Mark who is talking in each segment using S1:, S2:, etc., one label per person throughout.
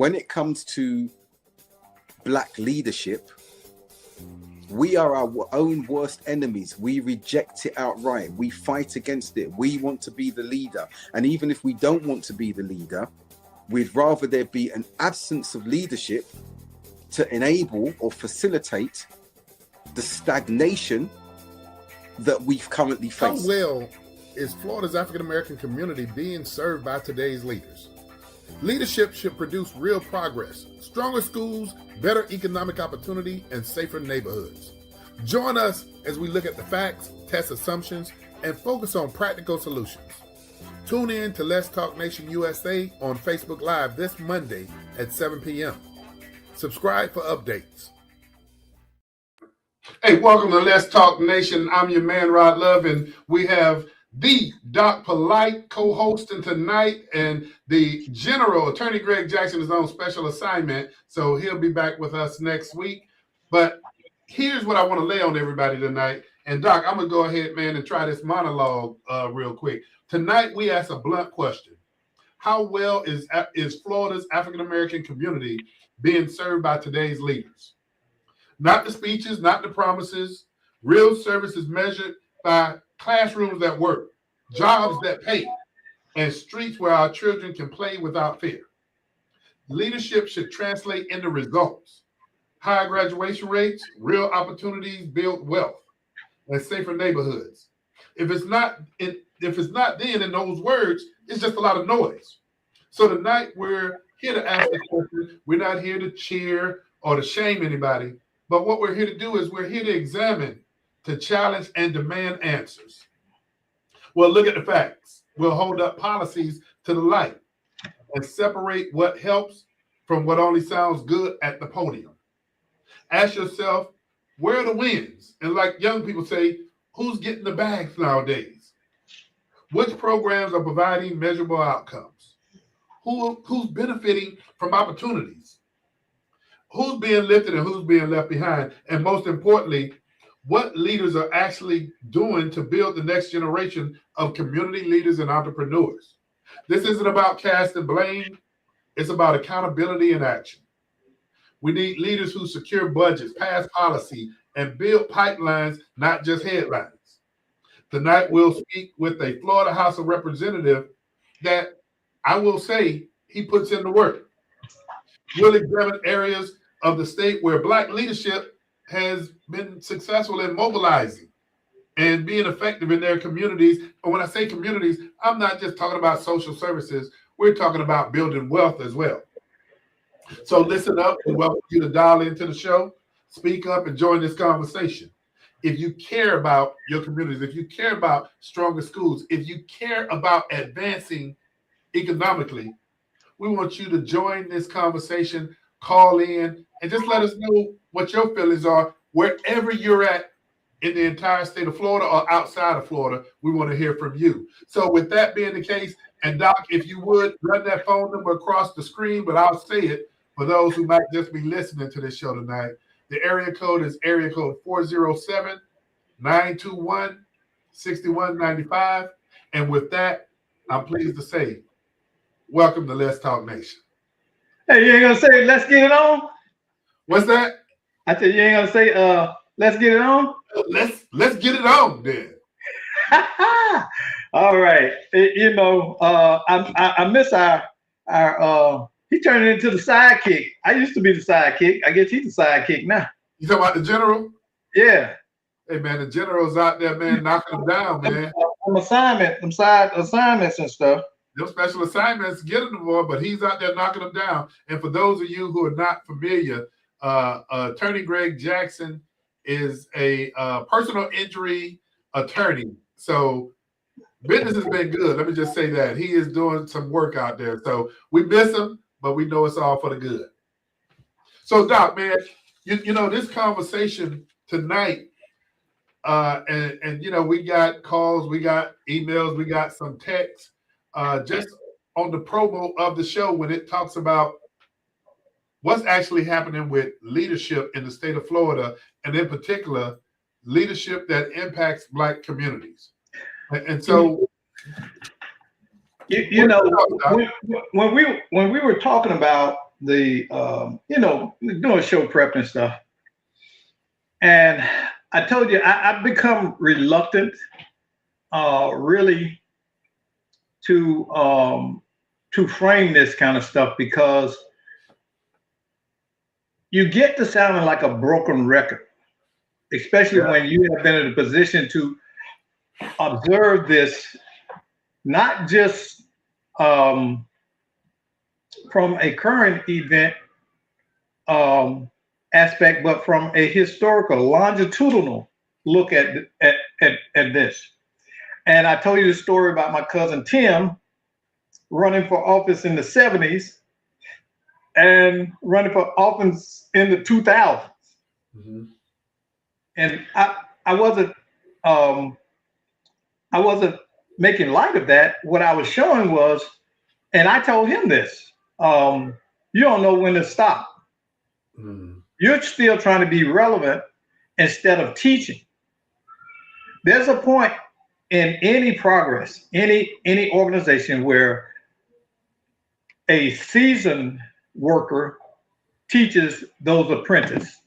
S1: when it comes to black leadership, we are our own worst enemies. We reject it outright. We fight against it. We want to be the leader. And even if we don't want to be the leader, we'd rather there be an absence of leadership to enable or facilitate the stagnation that we've currently faced.
S2: How well is Florida's African-American community being served by today's leaders? Leadership should produce real progress, stronger schools, better economic opportunity, and safer neighborhoods. Join us as we look at the facts, test assumptions, and focus on practical solutions. Tune in to Let's Talk Nation USA on Facebook Live this Monday at 7 p.m. Subscribe for updates. Hey, welcome to Let's Talk Nation. I'm your man, Rod Love, and we have the Doc Polite co-hosting tonight, and the General, Attorney Greg Jackson, is on special assignment, so he'll be back with us next week. But here's what I want to lay on everybody tonight. And Doc, I'm going to go ahead, man, and try this monologue real quick. Tonight, we ask a blunt question. How well is Florida's African-American community being served by today's leaders? Not the speeches, not the promises. Real service is measured by classrooms that work, jobs that pay, and streets where our children can play without fear. Leadership should translate into results. Higher graduation rates, real opportunities build wealth, and safer neighborhoods. If it's not then in those words, it's just a lot of noise. So tonight we're here to ask the question. We're not here to cheer or to shame anybody, but what we're here to do is we're here to examine, to challenge, and demand answers. We'll look at the facts. We'll hold up policies to the light and separate what helps from what only sounds good at the podium. Ask yourself, where are the wins? And like young people say, who's getting the bags nowadays? Which programs are providing measurable outcomes? Who's benefiting from opportunities? Who's being lifted and who's being left behind? And most importantly, what leaders are actually doing to build the next generation of community leaders and entrepreneurs. This isn't about casting blame. It's about accountability and action. We need leaders who secure budgets, pass policy, and build pipelines, not just headlines. Tonight, we'll speak with a Florida House of Representatives that I will say he puts in the work. We'll examine areas of the state where Black leadership has been successful in mobilizing and being effective in their communities. And when I say communities, I'm not just talking about social services. We're talking about building wealth as well. So listen up. We welcome you to dial into the show, speak up, and join this conversation. If you care about your communities, if you care about stronger schools, if you care about advancing economically, we want you to join this conversation, call in, and just let us know what your feelings are wherever you're at in the entire state of Florida or outside of Florida. We want to hear from you. So with that being the case, and Doc, if you would run that phone number across the screen, but I'll say it for those who might just be listening to this show tonight. The area code is area code 407-921-6195. And with that, I'm pleased to say, welcome to Let's Talk Nation.
S3: Hey, you ain't gonna say let's get it on?
S2: What's that?
S3: I said you ain't gonna say let's get it on?
S2: Let's get it on then.
S3: All right. I miss our he turned it into the sidekick. I used to be the sidekick. I guess he's the sidekick now.
S2: You talking about the general?
S3: Yeah.
S2: Hey man, the general's out there, man, knocking them down, man.
S3: Some side assignments and stuff.
S2: Them special assignments get him the boy, but he's out there knocking them down. And for those of you who are not familiar, Attorney Greg Jackson is a personal injury attorney. So business has been good. Let me just say that. He is doing some work out there. So we miss him, but we know it's all for the good. So Doc, man, you know, this conversation tonight, and you know, we got calls, we got emails, we got some texts, just on the promo of the show when it talks about what's actually happening with leadership in the state of Florida, and in particular, leadership that impacts Black communities. And so,
S3: you know, when we were talking about doing show prep and stuff. And I told you I've become reluctant, really, to frame this kind of stuff, because you get to sounding like a broken record, especially when you have been in a position to observe this, not just from a current event aspect, but from a historical, longitudinal look at this. And I told you the story about my cousin Tim running for office in the 70s and running for office in the 2000s. Mm-hmm. And I wasn't making light of that. What I was showing was, and I told him this, you don't know when to stop. Mm. You're still trying to be relevant instead of teaching. There's a point in any progress, any organization, where a seasoned worker teaches those apprentices.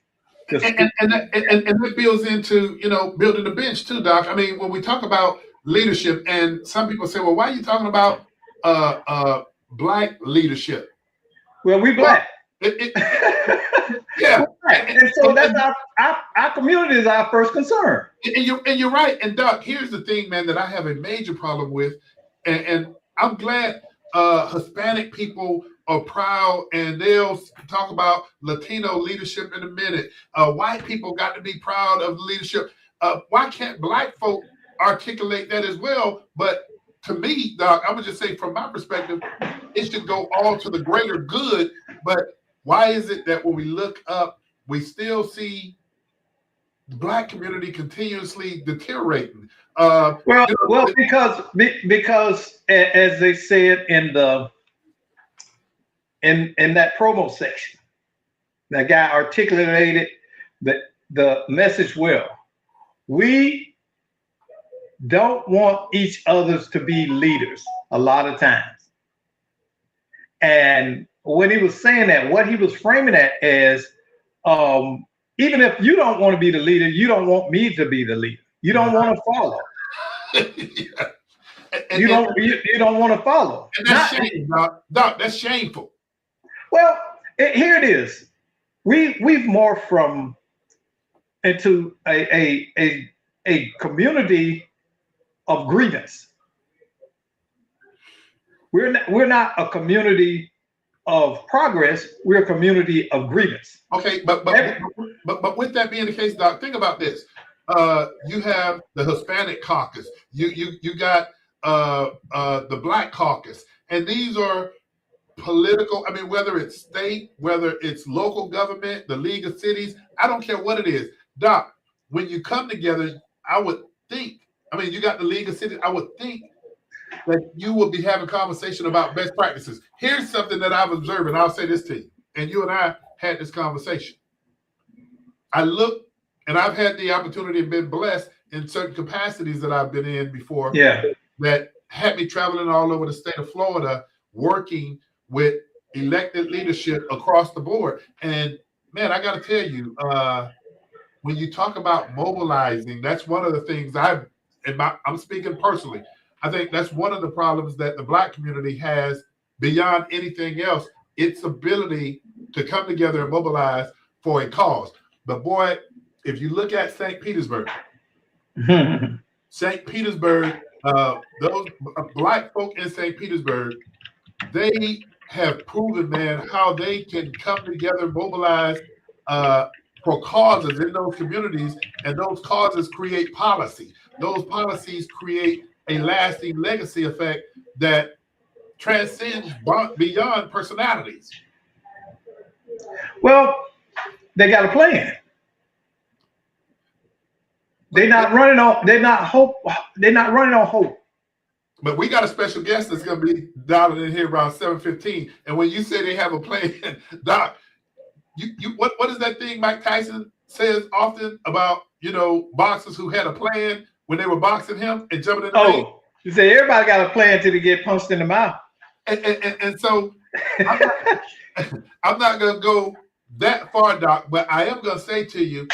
S2: And that builds into, building the bench too, Doc. I mean, when we talk about leadership, and some people say, well, why are you talking about Black leadership?
S3: Well, we Black.
S2: Yeah.
S3: And so that's our community is our first concern.
S2: And you're right. And Doc, here's the thing, man, that I have a major problem with, and I'm glad Hispanic people are proud, and they'll talk about Latino leadership in a minute. White people got to be proud of leadership. Why can't Black folk articulate that as well? But to me, Doc, I'm gonna just say from my perspective, it should go all to the greater good. But why is it that when we look up, we still see the Black community continuously deteriorating?
S3: Because as they said in that promo section, that guy articulated the message well. We don't want each others to be leaders a lot of times. And when he was saying that, what he was framing that as, even if you don't want to be the leader, you don't want me to be the leader. You don't want to follow. You don't want to follow.
S2: And that's shameful, Doc. That's shameful.
S3: Well, here it is. We've morphed into a community of grievance. We're not a community of progress. We're a community of grievance.
S2: Okay, but with that being the case, Doc, think about this. You have the Hispanic caucus. You got the Black caucus, and these are political. I mean, whether it's state, whether it's local government, the League of Cities, I don't care what it is. Doc, when you come together, I would think, you got the League of Cities, I would think that you will be having conversation about best practices. Here's something that I've observed, and I'll say this to you, and you and I had this conversation. I look, and I've had the opportunity and been blessed in certain capacities that I've been in before.
S3: Yeah.
S2: That had me traveling all over the state of Florida, working with elected leadership across the board. And man, I got to tell you, when you talk about mobilizing, that's one of the things I'm speaking personally. I think that's one of the problems that the Black community has beyond anything else, its ability to come together and mobilize for a cause. But boy, if you look at St. Petersburg, St. Petersburg, those Black folk in St. Petersburg, they have proven, man, how they can come together, mobilize for causes in those communities, and those causes create policy. Those policies create a lasting legacy effect that transcends beyond personalities.
S3: Well, they got a plan. They're not running on hope.
S2: But we got a special guest that's going to be dialing in here around 7:15. And when you say they have a plan, Doc, what is that thing Mike Tyson says often about, boxers who had a plan when they were boxing him and jumping in the ring?
S3: You say everybody got a plan till they get punched in the mouth.
S2: And so I'm not going to go that far, Doc, but I am going to say to you,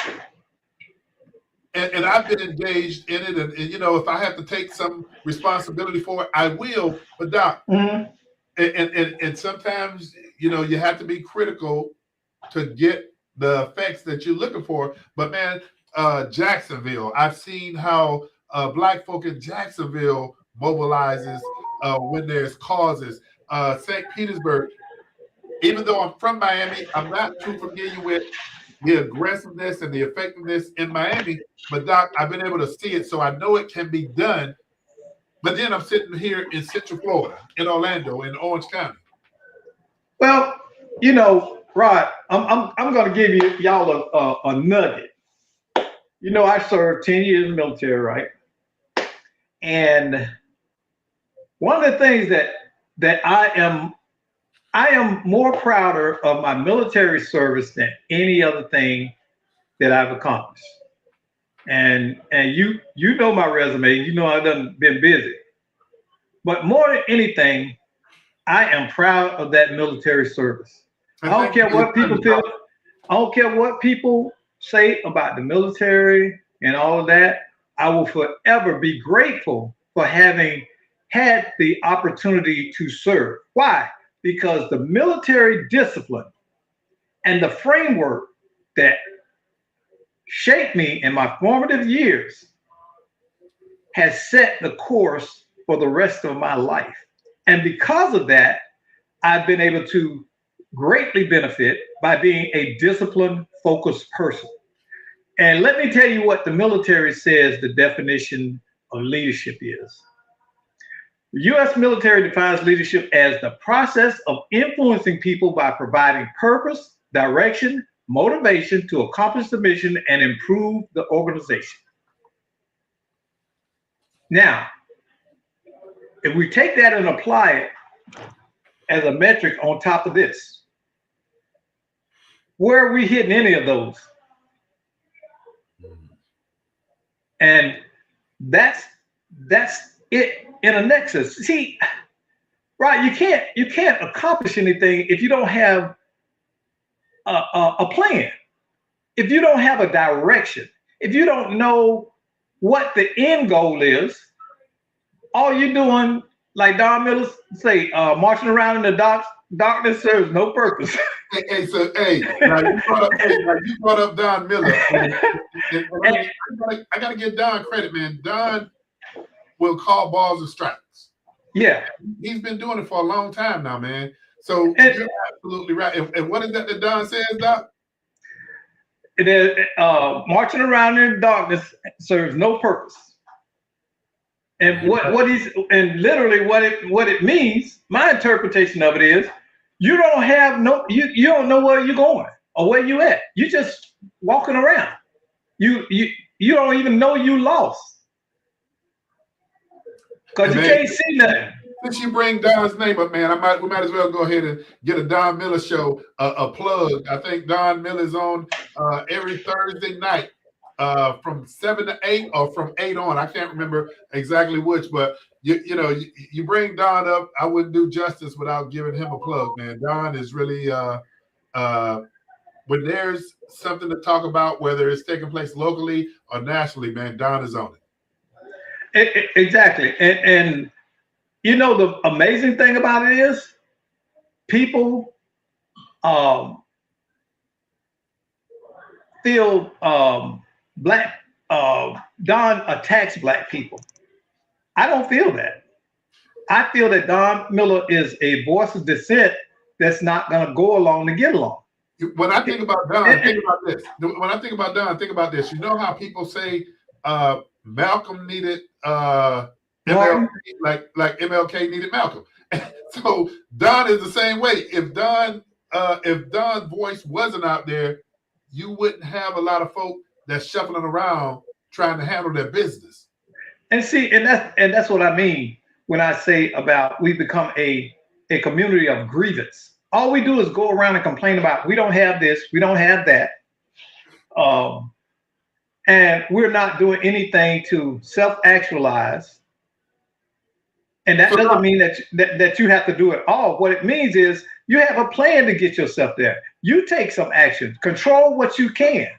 S2: and I've been engaged in it, and if I have to take some responsibility for it, I will. But Doc, and sometimes you have to be critical to get the effects that you're looking for. But man, Jacksonville, I've seen how Black folk in Jacksonville mobilizes when there's causes. St. Petersburg, even though I'm from Miami, I'm not too familiar with the aggressiveness and the effectiveness in Miami. But Doc, I've been able to see it, so I know it can be done. But then I'm sitting here in Central Florida, in Orlando, in Orange County.
S3: Well, Rod, I'm going to give y'all a nugget. I served 10 years in the military, right? And one of the things that I am more prouder of my military service than any other thing that I've accomplished. And you know my resume, I've been busy. But more than anything, I am proud of that military service. I don't care what people feel. I don't care what people say about the military and all of that. I will forever be grateful for having had the opportunity to serve. Why? Because the military discipline and the framework that shaped me in my formative years has set the course for the rest of my life. And because of that, I've been able to greatly benefit by being a discipline focused person. And let me tell you what the military says the definition of leadership is. The U.S. military defines leadership as the process of influencing people by providing purpose, direction, motivation to accomplish the mission and improve the organization. Now, if we take that and apply it as a metric on top of this, where are we hitting any of those? And that's it in a nexus. See, right? You can't accomplish anything if you don't have a plan, if you don't have a direction, if you don't know what the end goal is. All you're doing, like Don Miller say, marching around in the darkness serves no purpose.
S2: Now you brought up Don Miller. I got to give Don credit, man. Don will call balls and strikes.
S3: Yeah.
S2: He's been doing it for a long time now, man. So you're absolutely right. And what is that Don says, Doc?
S3: Marching around in the darkness serves no purpose. And what it means, my interpretation of it is, you don't know where you're going or where you at. You just walking around. You don't even know you lost because you can't see nothing.
S2: Since you bring Don's name up, man, we might as well go ahead and get a Don Miller show a plug. I think Don Miller's on every Thursday night. From 7 to 8 or from 8 on. I can't remember exactly which, but you bring Don up, I wouldn't do justice without giving him a plug, man. Don is really when there's something to talk about, whether it's taking place locally or nationally, man, Don is on
S3: it. Exactly. And the amazing thing about it is people feel Black Don attacks Black people. I don't feel that. I feel that Don Miller is a voice of dissent that's not going to go along to get along.
S2: When I think about Don, think about this. When I think about Don, think about this. You know how people say Malcolm needed MLK, like MLK needed Malcolm. So Don is the same way. If Don's voice wasn't out there, you wouldn't have a lot of folk that's shuffling around trying to handle their business.
S3: And see, and that's what I mean when I say about we become a community of grievance. All we do is go around and complain about we don't have this, we don't have that. And we're not doing anything to self-actualize And that doesn't mean that you have to do it all. What it means is you have a plan to get yourself there. You take some action. Control what you can.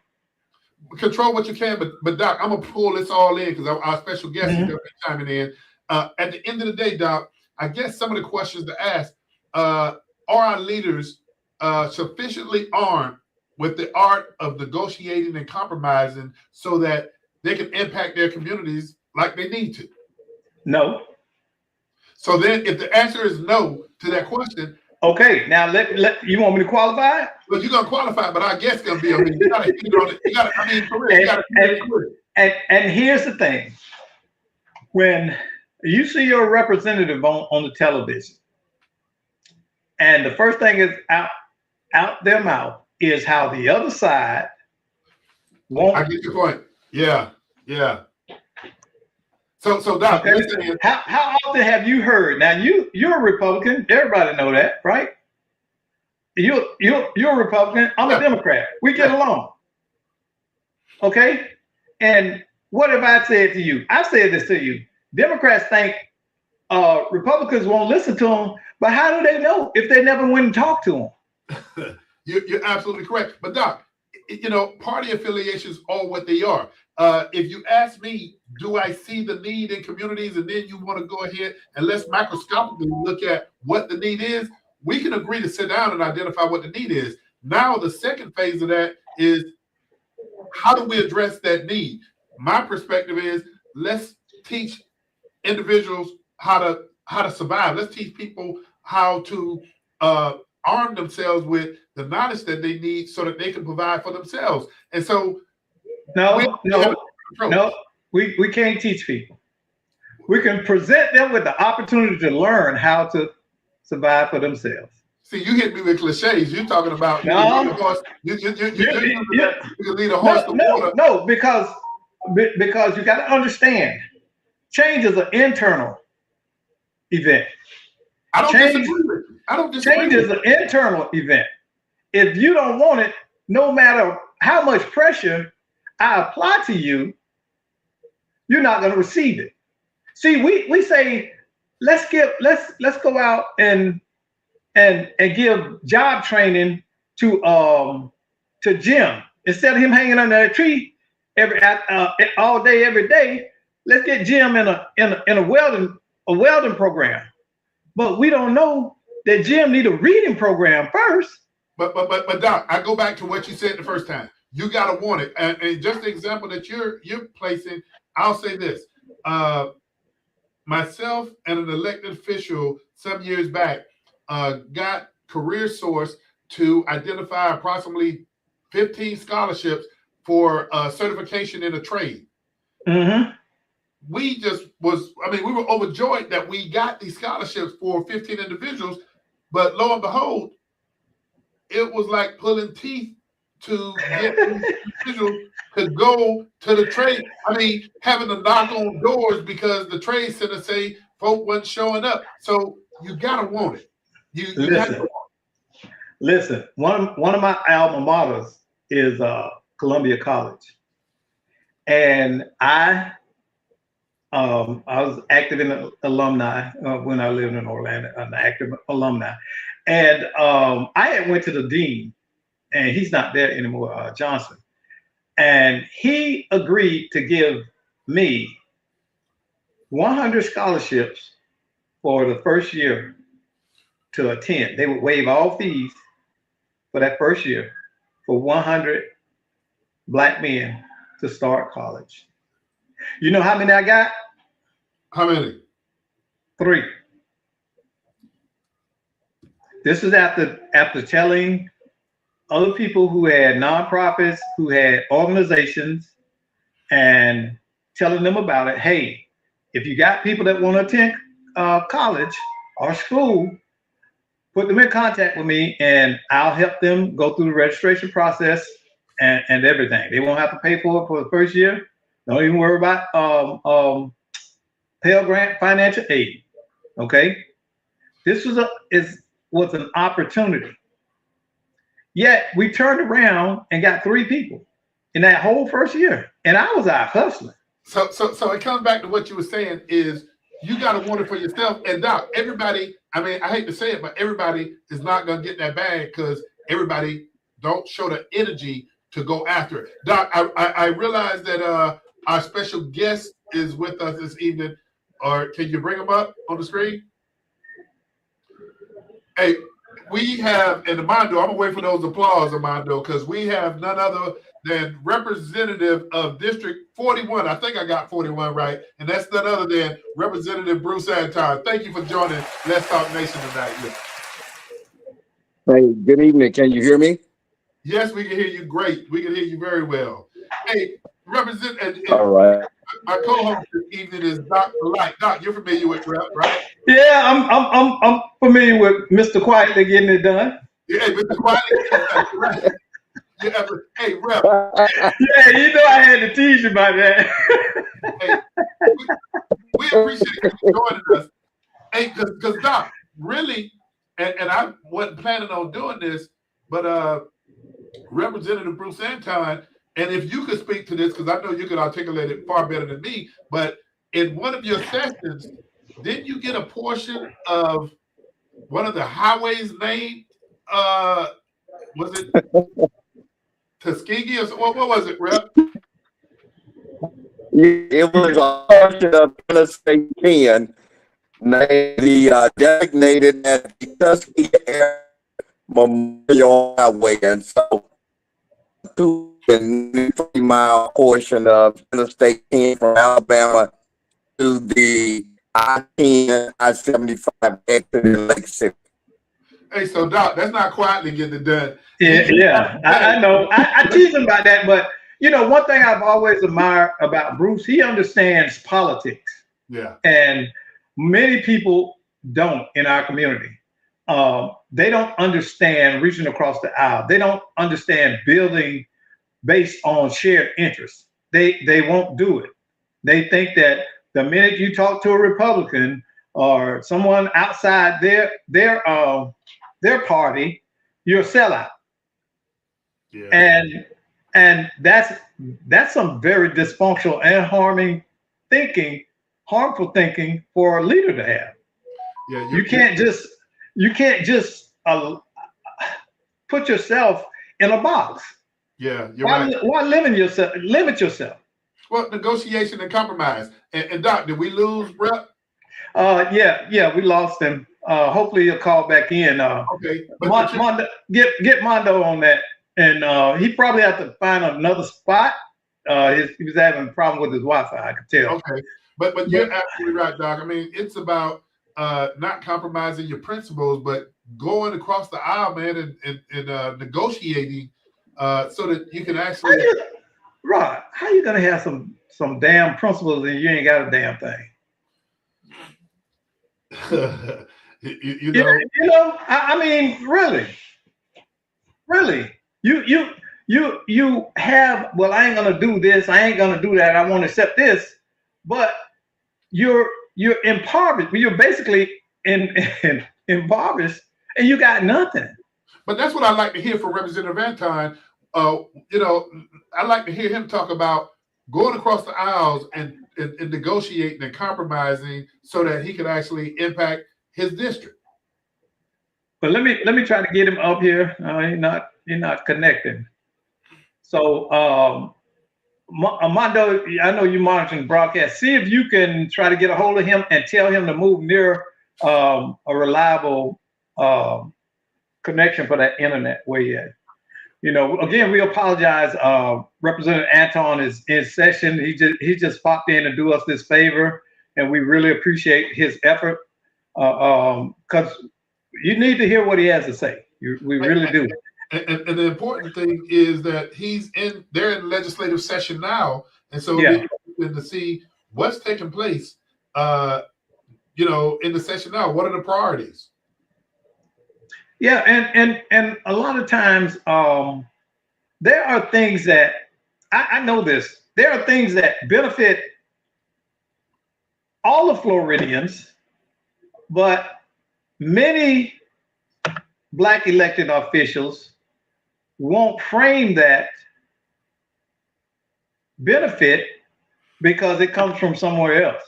S2: Control what you can, but Doc, I'm gonna pull this all in because our special guest is gonna be chiming in. At the end of the day, Doc, I guess some of the questions to ask: are our leaders sufficiently armed with the art of negotiating and compromising so that they can impact their communities like they need to?
S3: No.
S2: So then, if the answer is no to that question,
S3: okay. Now, let you want me to qualify it?
S2: Well, you're gonna qualify, but our guest's gonna be on it. You gotta hit on it. You gotta. I mean, for real, you gotta hit it quick.
S3: And here's the thing: when you see your representative on the television, and the first thing is out their mouth is how the other side won't.
S2: I get your point. Yeah. So Doc,
S3: okay. How often have you heard? Now you're a Republican. Everybody know that, right? You're a Republican. I'm a Democrat. We get along. Okay. And what have I said to you? I said this to you. Democrats think Republicans won't listen to them, but how do they know if they never went and talked to them?
S2: You're absolutely correct. But Doc, party affiliations are what they are. If you ask me, do I see the need in communities, and then you want to go ahead and let's microscopically look at what the need is, we can agree to sit down and identify what the need is. Now, the second phase of that is how do we address that need? My perspective is let's teach individuals how to survive. Let's teach people how to arm themselves with the knowledge that they need so that they can provide for themselves. And so
S3: we can't teach people. We can present them with the opportunity to learn how to survive for themselves.
S2: See, you hit me with cliches. You're talking about you can lead a horse to water.
S3: No, because you got to understand, change is an internal event.
S2: I don't disagree with you.
S3: Change is an internal event. If you don't want it, no matter how much pressure I apply to you, you're not going to receive it. See, we say let's go out and give job training to Jim instead of him hanging under a tree all day every day. Let's get Jim in a welding program. But we don't know that Jim need a reading program first.
S2: But Doc, I go back to what you said the first time. You gotta want it, and just the example that you're placing, I'll say this: myself and an elected official some years back got Career Source to identify approximately 15 scholarships for certification in a trade.
S3: Mm-hmm.
S2: We were overjoyed that we got these scholarships for 15 individuals, but lo and behold, it was like pulling teeth to get individuals to go to the trade. I mean, having to knock on doors because the trade center say folk wasn't showing up. So you gotta want it.
S3: Listen. One of my alma maters is Columbia College, and I was active in the alumni when I lived in Orlando, an active alumni. And I had went to the dean, and he's not there anymore, Johnson. And he agreed to give me 100 scholarships for the first year to attend. They would waive all fees for that first year for 100 Black men to start college. You know how many I got?
S2: How many?
S3: 3. This is after telling other people who had nonprofits, who had organizations, and telling them about it. Hey, if you got people that want to attend college or school, put them in contact with me, and I'll help them go through the registration process and everything. They won't have to pay for it for the first year. Don't even worry about Pell Grant financial aid. Okay, this was an opportunity. Yet we turned around and got 3 people in that whole first year, and I was out hustling.
S2: So it comes back to what you were saying is you got to want it for yourself. And Doc, everybody, I mean, I hate to say it, but everybody is not going to get that bag because everybody don't show the energy to go after it. Doc, I realize that our special guest is with us this evening. Or can you bring him up on the screen? Hey, we have, and Armando, I'm going to wait for those applause, Armando, because we have none other than representative of District 41. I think I got 41 right. And that's none other than Representative Bruce Anton. Thank you for joining Let's Talk Nation tonight.
S4: Hey, good evening. Can you hear me?
S2: Yes, we can hear you great. We can hear you very well. Hey,
S4: All right.
S2: My co-host this evening is Doc Polite. Doc, you're familiar with Rep, right?
S3: Yeah, I'm familiar with Mr. Quietly getting it done.
S2: Yeah, Mr. Quietly. Yeah, hey, Rep.
S3: Yeah, you know I had to tease you about that.
S2: Hey, we appreciate you joining us. Hey, because Doc, really, and I wasn't planning on doing this, but Representative Bruce Anton, and if you could speak to this, because I know you could articulate it far better than me, but in one of your sessions, didn't you get a portion of one of the highways named? Was it Tuskegee or what was it, Rep?
S4: It was a portion of Interstate 10, named the designated as the Tuskegee Air Memorial Highway, and so 2-3-mile portion of Interstate 10 from Alabama to the I-10, I-75 exit in Lake City.
S2: Hey, so Doc, that's not quietly getting it done.
S3: Yeah, I know. I tease him about that, but you know, one thing I've always admired about Bruce, he understands politics.
S2: Yeah.
S3: And many people don't in our community. They don't understand reaching across the aisle. They don't understand building based on shared interests. They won't do it. They think that the minute you talk to a Republican or someone outside their party, you're a sellout.
S2: Yeah.
S3: And that's some very dysfunctional and harmful thinking for a leader to have.
S2: Yeah,
S3: you can't just put yourself in a box.
S2: Yeah, you're right.
S3: Why limit yourself?
S2: Well, negotiation and compromise. And Doc, did we lose Rep?
S3: Yeah, we lost him. Hopefully he'll call back in.
S2: Okay.
S3: Mondo, get Mondo on that. And he probably have to find another spot. He was having a problem with his Wi-Fi, I could tell.
S2: Okay. But you're absolutely right, Doc. I mean, it's about not compromising your principles, but going across the aisle, man, and negotiating so that you can actually.
S3: Rod, how you gonna have some damn principles and you ain't got a damn thing?
S2: you know.
S3: I mean, really, you have. Well, I ain't gonna do this. I ain't gonna do that. I won't accept this. But you're impoverished. You're basically impoverished, and you got nothing.
S2: But that's what I like to hear from Representative Anton. You know, I like to hear him talk about going across the aisles and negotiating and compromising so that he can actually impact his district.
S3: But let me try to get him up here. He's not connecting. So Armando, I know you're monitoring the broadcast. See if you can try to get a hold of him and tell him to move near a reliable connection for that internet where he at. You know, again, we apologize. Representative Anton is in session. He just popped in to do us this favor, and we really appreciate his effort because you need to hear what he has to say. We really do.
S2: And the important thing is that they're in legislative session now, and so
S3: yeah.
S2: we're to see what's taking place. You know, in the session now, what are the priorities?
S3: Yeah, and a lot of times there are things that I know this. There are things that benefit all the Floridians, but many Black elected officials won't frame that benefit because it comes from somewhere else.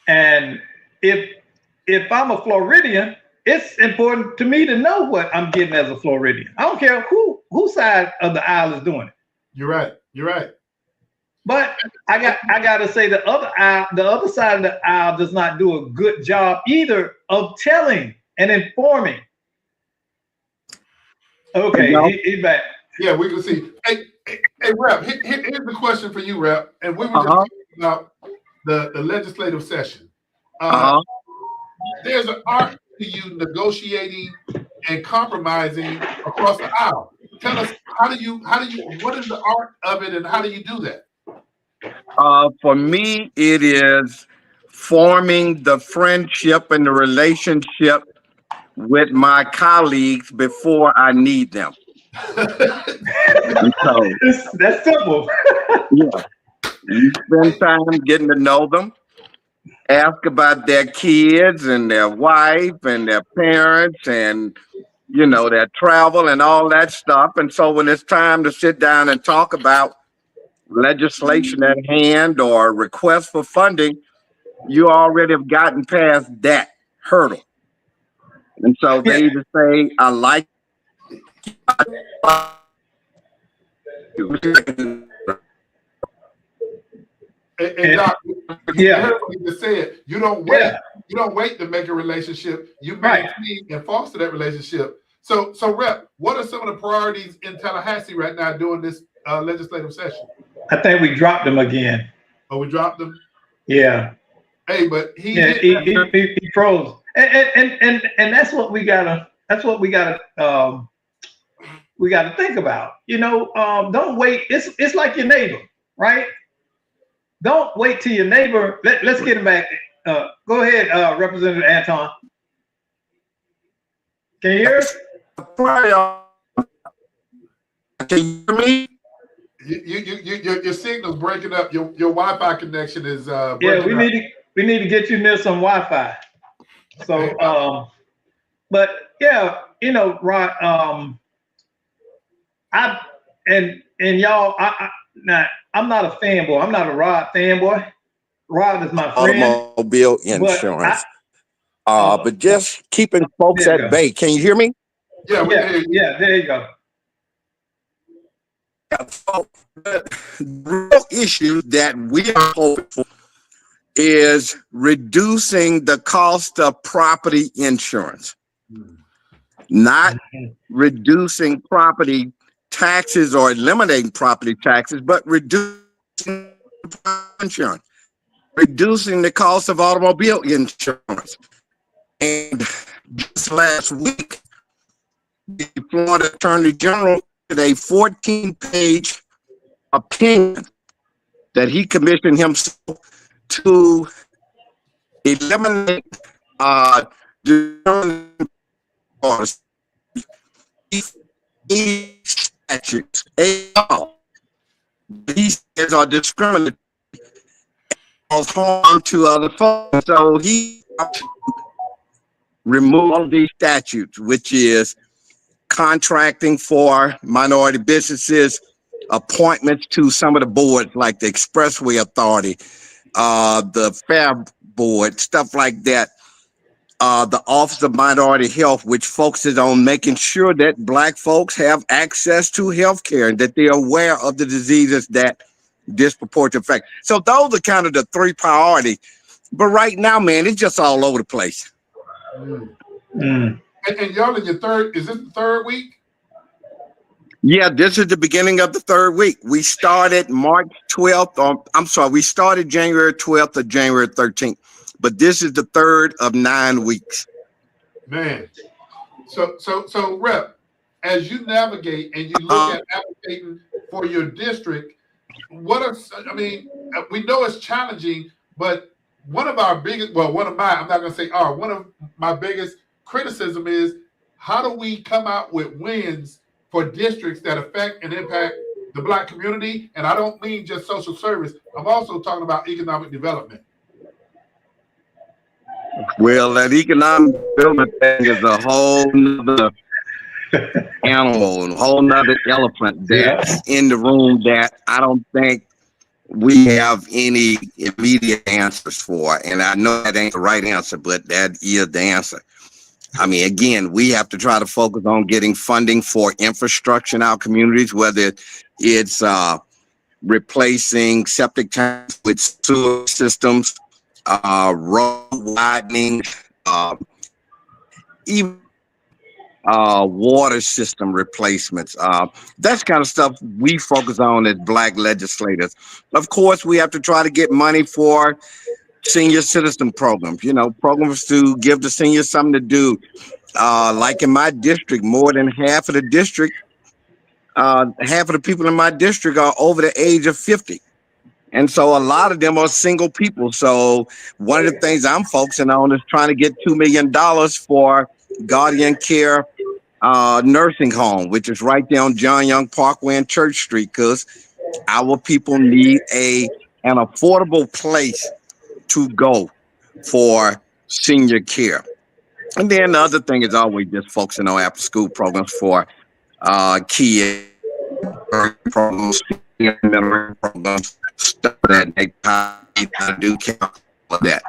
S3: And if I'm a Floridian, it's important to me to know what I'm getting as a Floridian. I don't care whose side of the aisle is doing it.
S2: You're right. You're right.
S3: But I got to say the other side of the aisle does not do a good job either of telling and informing. Okay, he's back.
S2: Yeah, we can see. Hey, Rep, here's the question for you, Rep. And we were just talking about the legislative session. There's an art to you negotiating and compromising across the aisle. Tell us, what is the art of it and how do you do that?
S4: For me, it is forming the friendship and the relationship with my colleagues before I need them. So,
S3: that's simple.
S4: Yeah. You spend time getting to know them, ask about their kids and their wife and their parents and, their travel and all that stuff. And so when it's time to sit down and talk about legislation at hand or request for funding, you already have gotten past that hurdle. And so they either say, I like
S2: And Doc, you heard what he just said. You don't wait. Yeah. You don't wait to make a relationship. You maintain and foster that relationship. So Rep, what are some of the priorities in Tallahassee right now during this legislative session?
S3: I think we dropped them again.
S2: Oh, we dropped them?
S3: Yeah.
S2: Hey, but he
S3: froze. And that's what we gotta think about. Don't wait. It's like your neighbor, right? Don't wait till your neighbor. Let's get him back. Go ahead, Representative Anton. Can you hear us?
S4: Can you hear me?
S2: Your signal's breaking up. Your Wi-Fi connection is
S3: yeah. We need to get you near some Wi-Fi. So, but yeah, Rod. I'm not a fanboy. I'm not a Rod fanboy. Rod is my friend.
S4: Automobile insurance. But just keeping folks at bay. Can you hear me?
S2: Yeah,
S3: there you go.
S4: So the real issue that we are hoping for is reducing the cost of property insurance, not reducing property taxes or eliminating property taxes, but reducing insurance, reducing the cost of automobile insurance. And just last week, the Florida Attorney General did a 14-page opinion that he commissioned himself to eliminate statutes. These are discriminatory, cause harm to other folks. So he removed all these statutes, which is contracting for minority businesses, appointments to some of the boards like the Expressway Authority, the Fair Board, stuff like that. The Office of Minority Health, which focuses on making sure that Black folks have access to health care and that they're aware of the diseases that disproportionately affect. So those are kind of the three priorities. But right now, man, it's just all over the place.
S2: And y'all in your third, is this the third week?
S4: Yeah, this is the beginning of the third week. We started March 12th. We started January 12th or January 13th. But this is the third of 9 weeks.
S2: Man. So Rep, as you navigate and you look at advocating for your district, we know it's challenging, but one of my biggest criticism is how do we come out with wins for districts that affect and impact the Black community? And I don't mean just social service. I'm also talking about economic development.
S4: Well, that economic development thing is a whole nother animal and a whole nother elephant that's in the room that I don't think we have any immediate answers for. And I know that ain't the right answer, but that is the answer. I mean, again, we have to try to focus on getting funding for infrastructure in our communities, whether it's replacing septic tanks with sewer systems, road widening, even water system replacements. That's kind of stuff we focus on as Black legislators. Of course, we have to try to get money for senior citizen programs, programs to give the seniors something to do. Like in my district, more than half of the district, half of the people in my district are over the age of 50. And so a lot of them are single people. So one of the things I'm focusing on is trying to get $2 million for Guardian Care nursing home, which is right there on John Young Parkway and Church Street, because our people need an affordable place to go for senior care. And then the other thing is always just focusing on after school programs for kids, programs, programs, stuff that they do with that.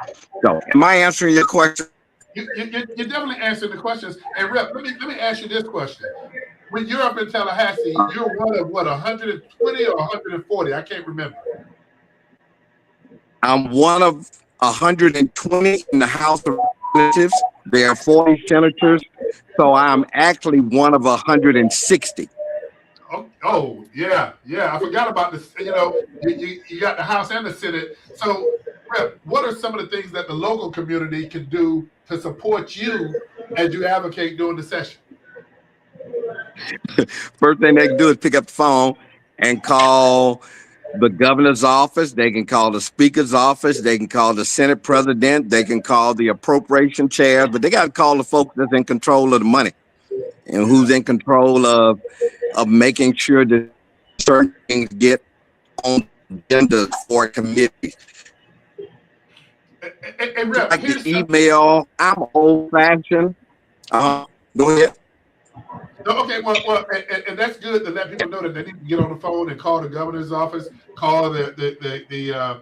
S4: So am I answering your question?
S2: You're definitely answering the questions. And Rep, let me ask you this question. When you're up in Tallahassee, you're one of what, 120 or 140? I can't remember.
S4: I'm one of 120 in the House of Representatives. There are 40 senators, so I'm actually one of 160.
S2: Oh yeah. I forgot about this. You got the House and the Senate. So, Rep, what are some of the things that the local community can do to support you as you advocate during the session?
S4: First thing they can do is pick up the phone and call the governor's office. They can call the speaker's office. They can call the Senate president. They can call the appropriation chair, but they got to call the folks that's in control of the money and who's in control of making sure that certain things get on agendas for committees.
S2: And Rep,
S4: like the email, I'm old-fashioned. Go ahead.
S2: Okay, well, and that's good to let people know that they need to get on the phone and call the governor's office, call the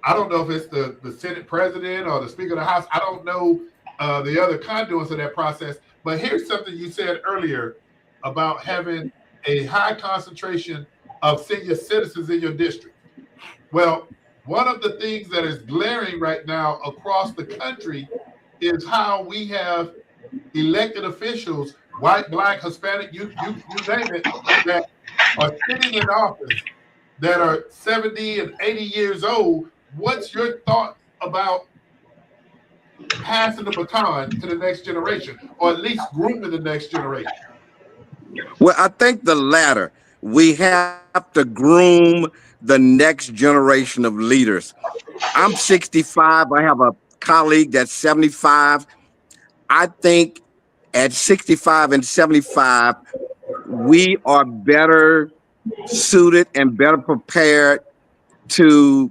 S2: I don't know if it's the Senate president or the Speaker of the House. I don't know the other conduits of that process. But here's something you said earlier about having a high concentration of senior citizens in your district. Well, one of the things that is glaring right now across the country is how we have elected officials, white, Black, Hispanic, you name it, that are sitting in office that are 70 and 80 years old. What's your thought about passing the baton to the next generation, or at least grooming the next generation?
S4: Well, I think the latter. We have to groom the next generation of leaders. I'm 65. I have a colleague that's 75. I think at 65 and 75, we are better suited and better prepared to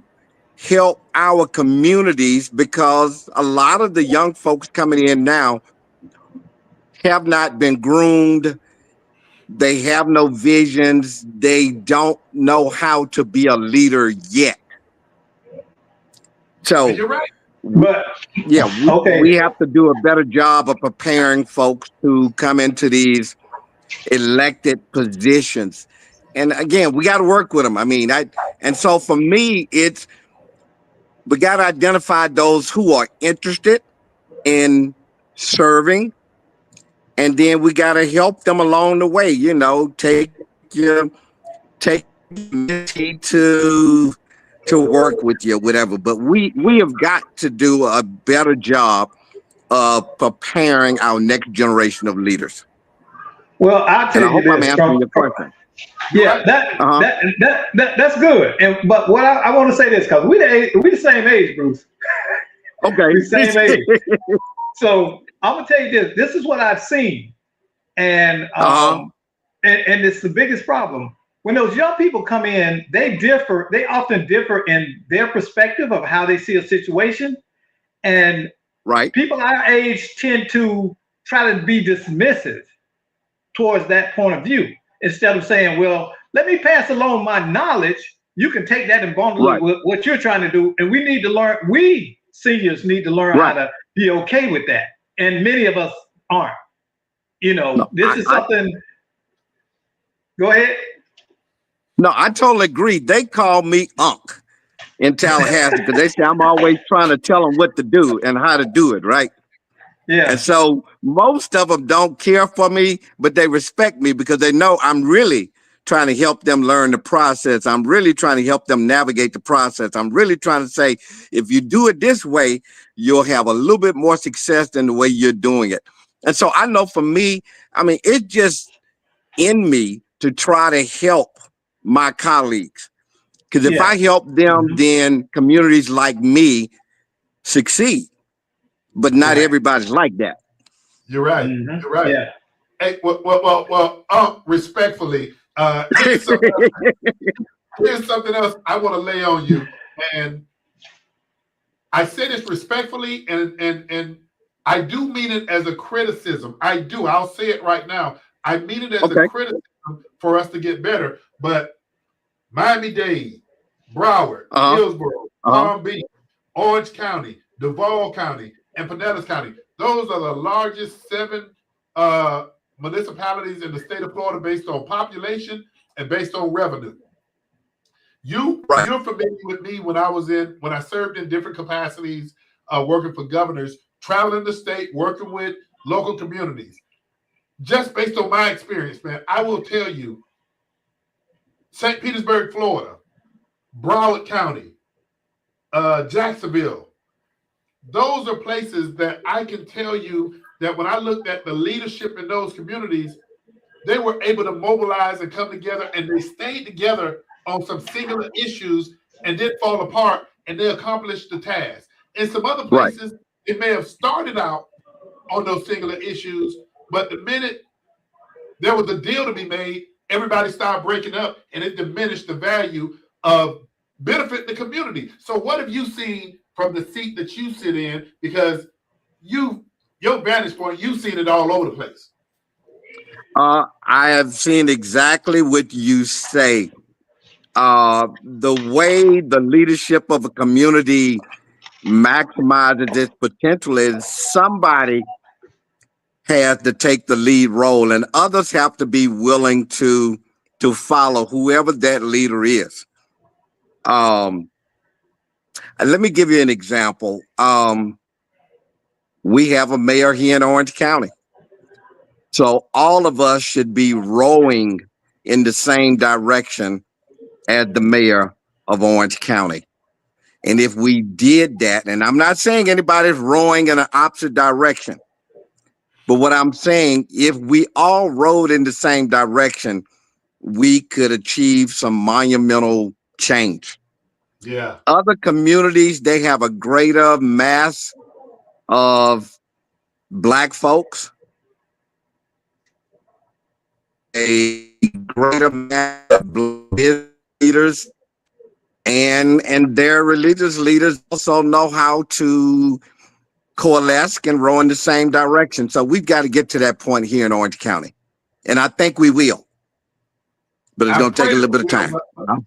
S4: help our communities, because a lot of the young folks coming in now have not been groomed. They have no visions. They don't know how to be a leader yet. So
S2: you're right.
S3: But
S4: yeah, we have to do a better job of preparing folks to come into these elected positions. And again, we got to work with them. I mean, and so for me, we got to identify those who are interested in serving. And then we got to help them along the way, take me to work with you, whatever. But we have got to do a better job of preparing our next generation of leaders.
S3: Well, I'll tell you this.
S4: I'm answering your question.
S3: Yeah, that's good. But what I want to say this, because we the same age, Bruce.
S4: Okay.
S3: We the same age. So I'm gonna tell you this. This is what I've seen, and it's the biggest problem. When those young people come in, they often differ in their perspective of how they see a situation. And people our age tend to try to be dismissive towards that point of view, instead of saying, well, let me pass along my knowledge you can take that and bundle it with what you're trying to do. And we need to learn, we seniors need to learn how to be okay with that. And many of us aren't. You know, this is something. Go ahead.
S4: No, I totally agree. They call me Unc in Tallahassee because they say I'm always trying to tell them what to do and how to do it, right?
S3: Yeah.
S4: And so most of them don't care for me, but they respect me because they know I'm really trying to help them learn the process. I'm really trying to help them navigate the process. I'm really trying to say, if you do it this way, you'll have a little bit more success than the way you're doing it. And so I know for me, I mean, it's just in me to try to help my colleagues. Because if I help them, then communities like me succeed. But not everybody's like that.
S2: You're right. You're right. Yeah. Hey, well, respectfully, here's something else I want to lay on you. And I say this respectfully, and I do mean it as a criticism. I do. I'll say it right now. I mean it as a criticism for us to get better. But Miami-Dade, Broward, Hillsborough, Palm Beach, Orange County, Duval County, and Pinellas County. Those are the largest 7 municipalities in the state of Florida based on population and based on revenue. You're familiar with me when I served in different capacities, working for governors, traveling the state, working with local communities. Just based on my experience, man, I will tell you, St. Petersburg, Florida, Broward County, Jacksonville, those are places that I can tell you that when I looked at the leadership in those communities, they were able to mobilize and come together, and they stayed together on some singular issues and didn't fall apart, and they accomplished the task. In some other places, it may have started out on those singular issues, but the minute there was a deal to be made, everybody started breaking up, and it diminished the value of benefit the community. So what have you seen from the seat that you sit in? Because your vantage point, you've seen it all over the place.
S4: I have seen exactly what you say. The way the leadership of a community maximizes its potential is somebody has to take the lead role, and others have to be willing to follow whoever that leader is. Let me give you an example. We have a mayor here in Orange County. So all of us should be rowing in the same direction as the mayor of Orange County. And if we did that, and I'm not saying anybody's rowing in an opposite direction, but what I'm saying, if we all rowed in the same direction, we could achieve some monumental change.
S2: Yeah.
S4: Other communities, they have a greater mass of Black folks, a greater mass of Black leaders, and their religious leaders also know how to coalesce and row in the same direction. So we've got to get to that point here in Orange County. And I think we will. But it's going to take a little bit of time.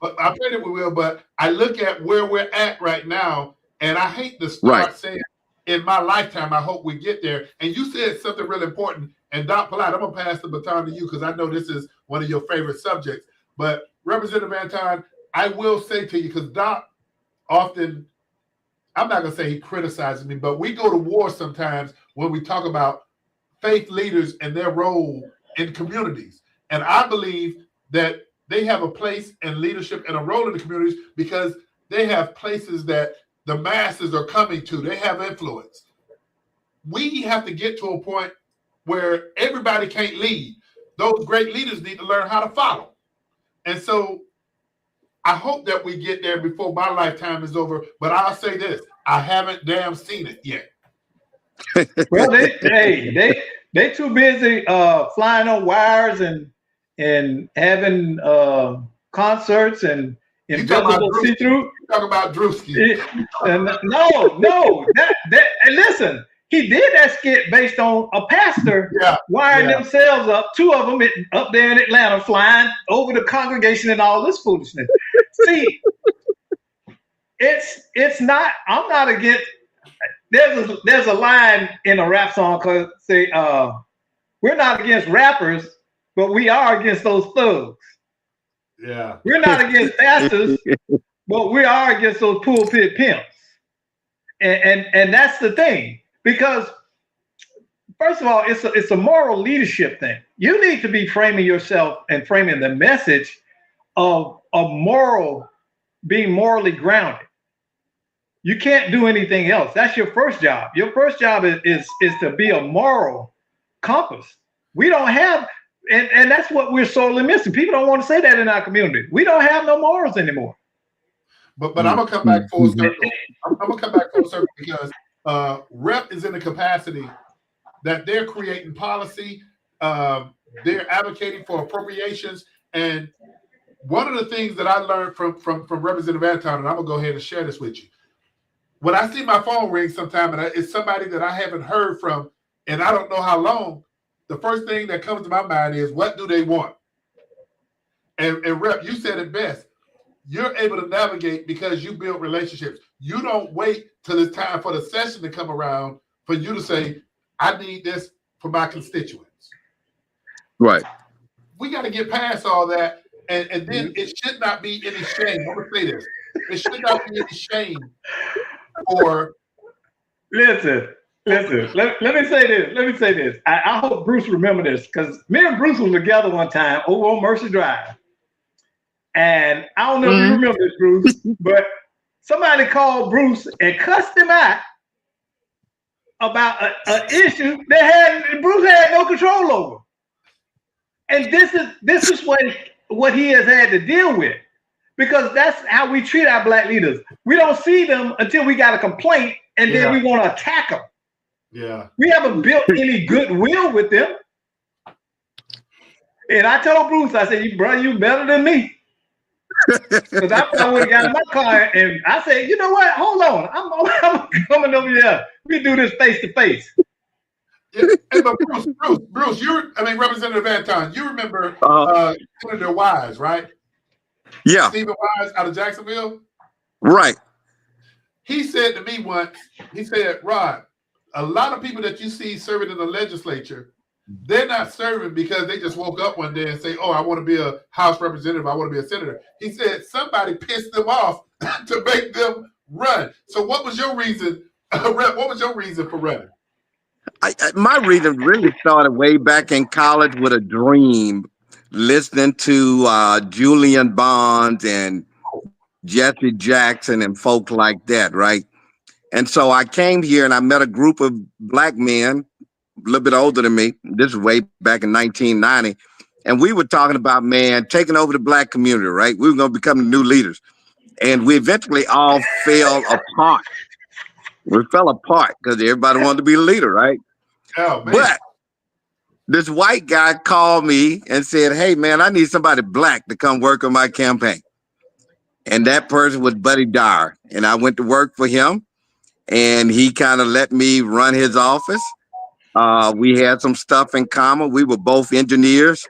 S2: But I pray that we will. But I look at where we're at right now, and I hate to start saying, in my lifetime, I hope we get there. And you said something really important. And Doc Polite, I'm going to pass the baton to you because I know this is one of your favorite subjects. But Representative Anton, I will say to you, because Doc often, I'm not going to say he criticizes me, but we go to war sometimes when we talk about faith leaders and their role in communities. And I believe that they have a place in leadership and a role in the communities because they have places that the masses are coming to. They have influence. We have to get to a point where everybody can't lead. Those great leaders need to learn how to follow. And so I hope that we get there before my lifetime is over. But I'll say this, I haven't damn seen it yet.
S3: Well, they too busy flying on wires and having concerts and invisible see-through.
S2: You talk about Drewski.
S3: No. And listen, he did that skit based on a pastor wiring themselves up, 2 of them up there in Atlanta, flying over the congregation and all this foolishness. See, it's not. I'm not against. There's a line in a rap song called say, "We're not against rappers, but we are against those thugs."
S2: Yeah.
S3: We're not against pastors, but we are against those pulpit pimps. And that's the thing, because first of all, it's a moral leadership thing. You need to be framing yourself and framing the message of being morally grounded. You can't do anything else. That's your first job. Your first job is to be a moral compass. We don't have, and that's what we're sorely missing. People don't want to say that in our community. We don't have no morals anymore.
S2: But I'm gonna come back full circle. I'm gonna come back full circle because Rep is in the capacity that they're creating policy, they're advocating for appropriations, and one of the things that I learned from Representative Anton, and I'm gonna go ahead and share this with you. When I see my phone ring sometime and it's somebody that I haven't heard from and I don't know how long, the first thing that comes to my mind is, what do they want? And Rep, you said it best. You're able to navigate because you build relationships. You don't wait till it's time for the session to come around for you to say, I need this for my constituents.
S4: Right.
S2: We got to get past all that. And then it should not be any shame. I'm going to say this. It should not be any shame for.
S3: Listen. Let me say this. I hope Bruce remember this, because me and Bruce were together one time over on Mercy Drive. And I don't know if you remember this, Bruce, but somebody called Bruce and cussed him out about an issue that Bruce had no control over. And this is what he has had to deal with, because that's how we treat our black leaders. We don't see them until we got a complaint, and then we want to attack them.
S2: Yeah.
S3: We haven't built any goodwill with them. And I told Bruce, I said, "Bro, you better than me." Because I would have got in my car and I said, "You know what? Hold on. I'm coming over here. We do this face to face."
S2: But Bruce, Representative Anton, you remember Senator Wise, right?
S4: Yeah.
S2: Stephen Wise out of Jacksonville?
S4: Right.
S2: He said to me once, he said, "Rod, a lot of people that you see serving in the legislature, they're not serving because they just woke up one day and say, oh, I want to be a House representative, I want to be a senator." He said somebody pissed them off to make them run. So what was your reason, Rep? What was your reason for running?
S4: My reason really started way back in college with a dream, listening to Julian Bonds and Jesse Jackson and folk like that, right? And so I came here and I met a group of black men, a little bit older than me. This is way back in 1990. And we were talking about, man, taking over the black community, right? We were going to become the new leaders. And we eventually all fell apart. We fell apart because everybody wanted to be a leader, right?
S2: Oh, man.
S4: But this white guy called me and said, "Hey, man, I need somebody black to come work on my campaign." And that person was Buddy Dyer. And I went to work for him. And he kind of let me run his office. We had some stuff in common. We were both engineers.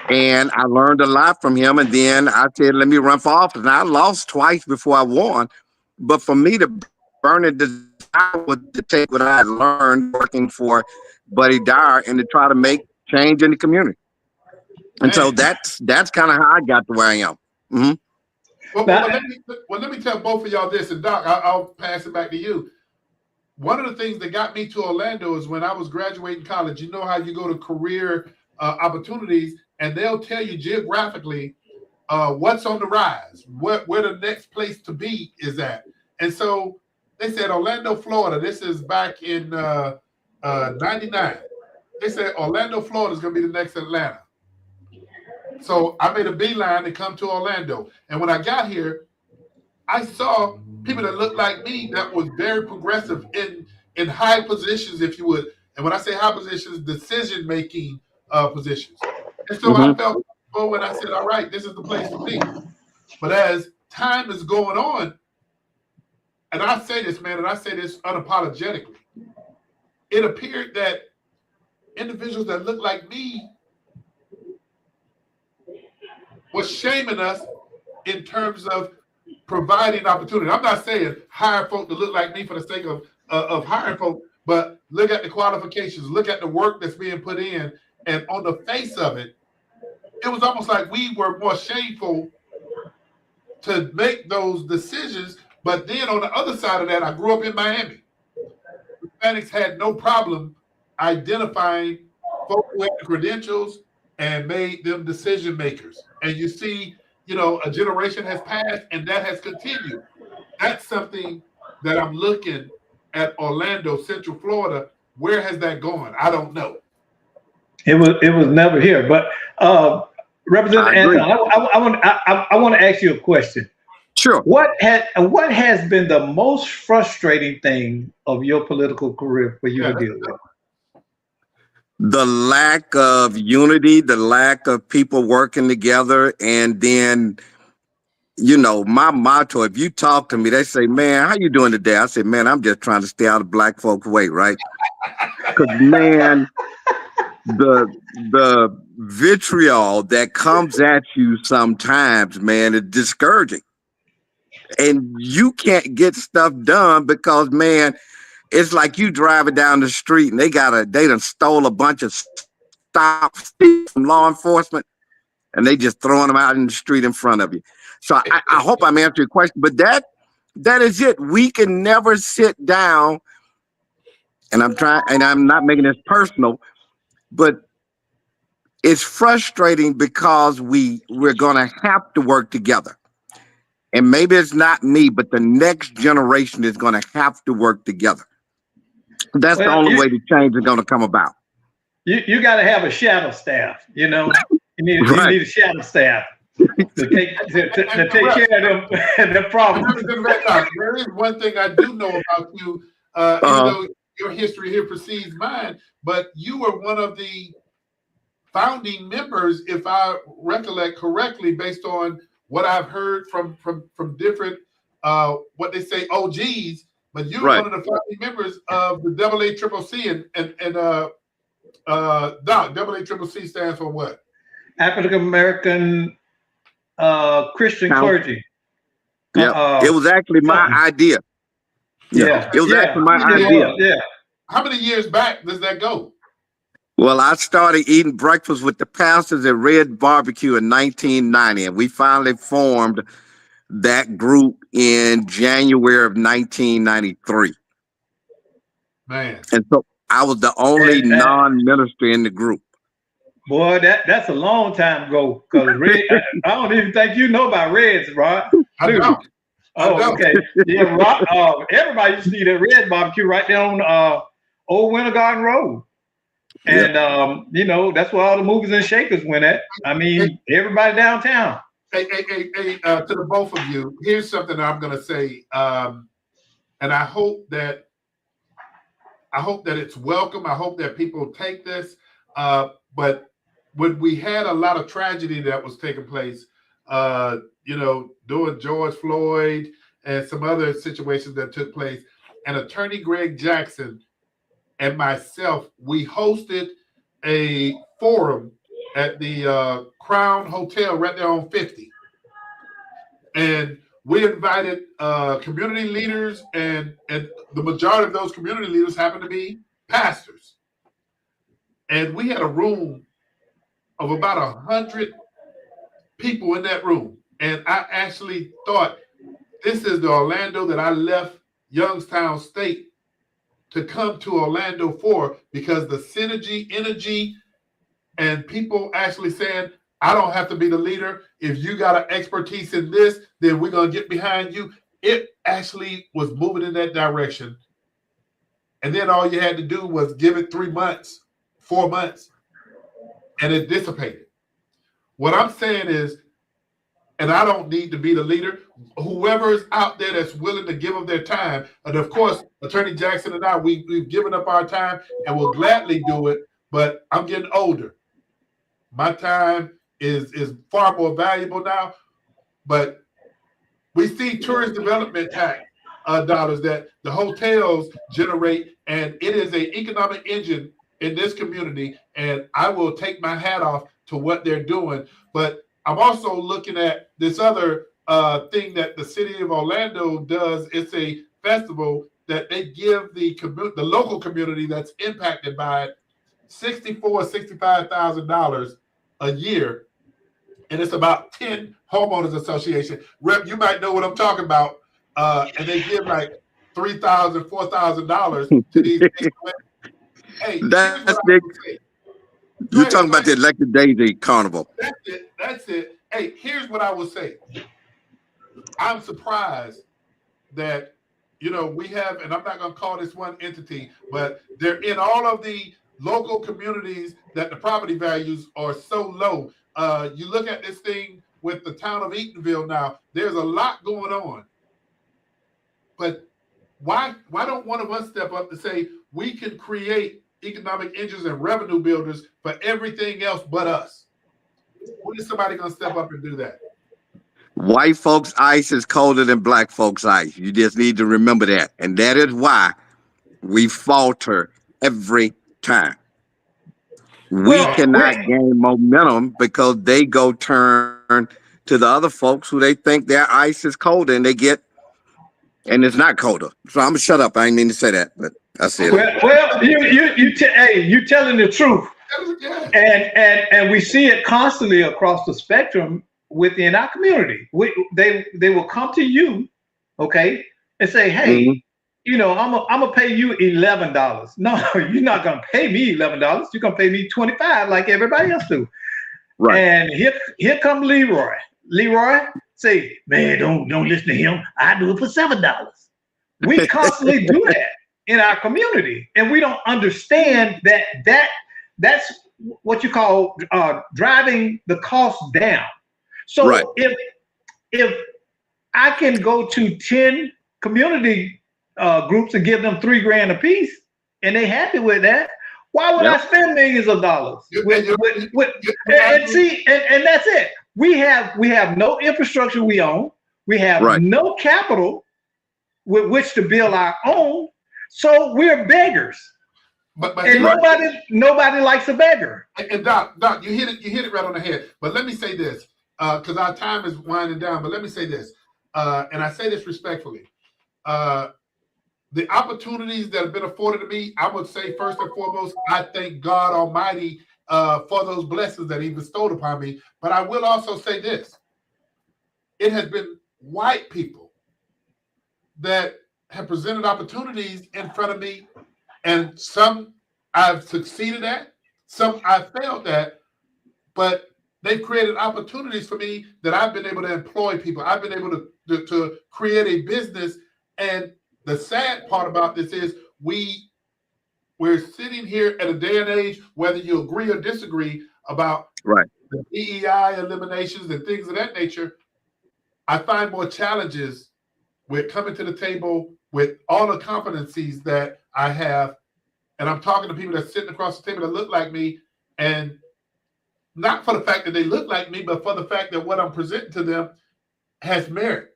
S4: And I learned a lot from him. And then I said, let me run for office. And I lost twice before I won. But for me, the burning desire was to take what I had learned working for Buddy Dyer and to try to make change in the community. And so that's kind of how I got to where I am. Mm-hmm.
S2: Well, let me tell both of y'all this, and Doc, I'll pass it back to you. One of the things that got me to Orlando is when I was graduating college. You know how you go to career opportunities, and they'll tell you geographically what's on the rise, where the next place to be is at. And so they said Orlando, Florida. This is back in '99. They said Orlando, Florida is going to be the next Atlanta. So I made a beeline to come to Orlando. And when I got here, I saw people that looked like me that was very progressive in high positions, if you would. And when I say high positions, decision-making positions. And so I felt forward and I said, all right, this is the place to be. But as time is going on, and I say this, man, and I say this unapologetically, it appeared that individuals that look like me was shaming us in terms of providing opportunity. I'm not saying hire folk to look like me for the sake of hiring folk, but look at the qualifications, look at the work that's being put in, and on the face of it, it was almost like we were more shameful to make those decisions. But then on the other side of that, I grew up in Miami. Hispanics had no problem identifying folks who had the credentials and made them decision makers. And you see, a generation has passed and that has continued. That's something that I'm looking at Orlando, Central Florida. Where has that gone? I don't know.
S3: It was never here. But Representative Anthony, I want to ask you a question.
S4: Sure.
S3: What has been the most frustrating thing of your political career for you to deal with?
S4: The lack of unity, the lack of people working together. And then, my motto, if you talk to me, they say, man, how you doing today? I say, man, I'm just trying to stay out of black folks' way, right? Because, man, the vitriol that comes at you sometimes, man, is discouraging. And you can't get stuff done because, man, it's like you driving down the street and they done stole a bunch of stops from law enforcement and they just throwing them out in the street in front of you. So I hope I'm answering your question, but that is it. We can never sit down, and I'm not making this personal, but it's frustrating because we're gonna have to work together. And maybe it's not me, but the next generation is going to have to work together. That's the only way the change is going to come about.
S3: You got to have a shadow staff, You need a shadow staff to take care of them problems.
S2: There is one thing I do know about you, even though your history here precedes mine, but you were one of the founding members, if I recollect correctly, based on what I've heard from different, what they say OGs, but you're one of the founding members of the AACCC, and Doc, AACCC stands for what?
S3: African American Christian Clergy.
S4: Yeah, it was actually my idea.
S3: Yeah,
S4: it was actually my idea.
S3: Yeah.
S2: How many years back does that go?
S4: Well, I started eating breakfast with the pastors at Red Barbecue in 1990, and we finally formed that group in January of 1993.
S2: Man.
S4: And so I was the only non-minister in the group.
S3: Boy, that's a long time ago, because I don't even think you know about Reds, Rod.
S2: I don't.
S3: Oh, okay. Yeah, Rod, everybody used to eat at Red Barbecue right there on Old Winter Garden Road. And, that's where all the movers and shakers went at. I mean, everybody downtown.
S2: Hey, to the both of you, here's something I'm going to say. And I hope that it's welcome. I hope that people take this. But when we had a lot of tragedy that was taking place, during George Floyd and some other situations that took place, and Attorney Greg Jackson and myself, we hosted a forum at the Crown Hotel right there on 50. And we invited community leaders, and the majority of those community leaders happened to be pastors. And we had a room of about 100 people in that room. And I actually thought, this is the Orlando that I left Youngstown State to come to Orlando for, because the synergy, energy, and people actually saying, I don't have to be the leader. If you got an expertise in this, then we're going to get behind you. It actually was moving in that direction. And then all you had to do was give it 3 months, 4 months, and it dissipated. What I'm saying is, and I don't need to be the leader, whoever is out there that's willing to give up their time, and of course, Attorney Jackson and I, we've given up our time and will gladly do it, but I'm getting older. My time is far more valuable now, but we see tourist development tax dollars that the hotels generate, and it is an economic engine in this community, and I will take my hat off to what they're doing. But I'm also looking at this other thing that the city of Orlando does. It's a festival that they give the local community that's impacted by it $65,000 a year, and it's about 10 homeowners association. Rep, you might know what I'm talking about. And they give like $3,000, $4,000 to these. Hey,
S4: that's big. You're talking about the Electric Daisy Carnival.
S2: That's it. That's it. Hey, here's what I will say. I'm surprised that, you know, we have, and I'm not going to call this one entity, but they're in all of the local communities that the property values are so low. You look at this thing with the town of Eatonville now, there's a lot going on. But why don't one of us step up to say we can create economic engines and revenue builders for everything else but us? When is somebody going to step up and do that?
S4: White folks' ice is colder than black folks' ice. You just need to remember that. And that is why we falter every time. We cannot gain momentum because they go turn to the other folks who they think their ice is colder and they get, and it's not colder. So I'm gonna shut up. I didn't mean to say that, but I said it.
S3: Well, you telling the truth, and we see it constantly across the spectrum within our community. They will come to you, okay, and say, hey, you know, I'm gonna pay you $11. No, you're not gonna pay me $11. You're gonna pay me $25 like everybody else do. Right. And here come Leroy. Leroy say, man, don't listen to him. I do it for $7. We constantly do that in our community, and we don't understand that's what you call driving the cost down. So if I can go to 10 community groups and give them $3,000 a piece, and they happy with that, why would I spend millions of dollars? And that's it. We have no infrastructure we own. We have no capital with which to build our own. So we're beggars. But nobody likes a beggar.
S2: And Doc, you hit it right on the head. But let me say this, because our time is winding down. But let me say this, and I say this respectfully. The opportunities that have been afforded to me, I would say first and foremost, I thank God Almighty for those blessings that He bestowed upon me. But I will also say this: it has been white people that have presented opportunities in front of me, and some I've succeeded at, some I've failed at, but they've created opportunities for me that I've been able to employ people. I've been able to create a business. And the sad part about this is we're sitting here at a day and age, whether you agree or disagree about the DEI eliminations and things of that nature, I find more challenges with coming to the table with all the competencies that I have. And I'm talking to people that's sitting across the table that look like me, and not for the fact that they look like me, but for the fact that what I'm presenting to them has merit.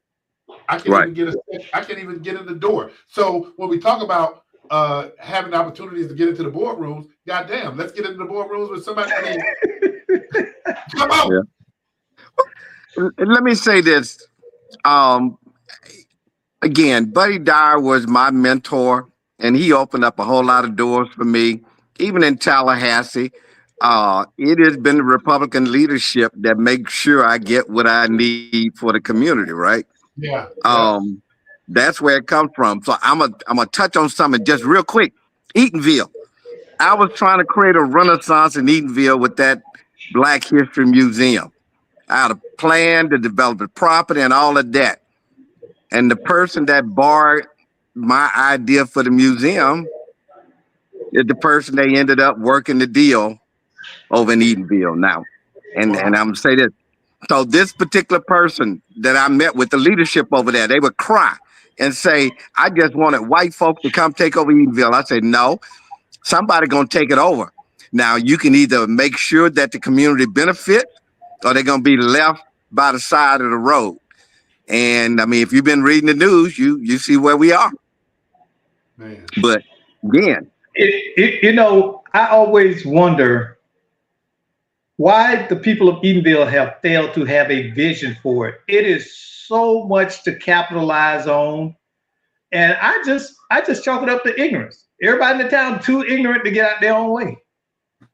S2: I can't even get in the door. So when we talk about having opportunities to get into the boardrooms, goddamn, let's get into the boardrooms with somebody. Come on.
S4: Yeah. Let me say this. Again, Buddy Dyer was my mentor, and he opened up a whole lot of doors for me, even in Tallahassee. It has been the Republican leadership that makes sure I get what I need for the community, right?
S2: Yeah.
S4: That's where it comes from. So I'm gonna touch on something just real quick. Eatonville. I was trying to create a renaissance in Eatonville with that Black History Museum. I had a plan to develop the property and all of that. And the person that borrowed my idea for the museum is the person they ended up working the deal over in Eatonville now. And I'm gonna say this. So this particular person that I met with the leadership over there, they would cry and say, I just wanted white folks to come take over Eatonville. I said, no, somebody gonna take it over. Now you can either make sure that the community benefits, or they're gonna be left by the side of the road. And I mean, if you've been reading the news, you see where we are.
S2: Man.
S4: But again,
S3: you know, I always wonder why the people of Edenville have failed to have a vision for it. It is so much to capitalize on. And I just chalk it up to ignorance. Everybody in the town too ignorant to get out their own way.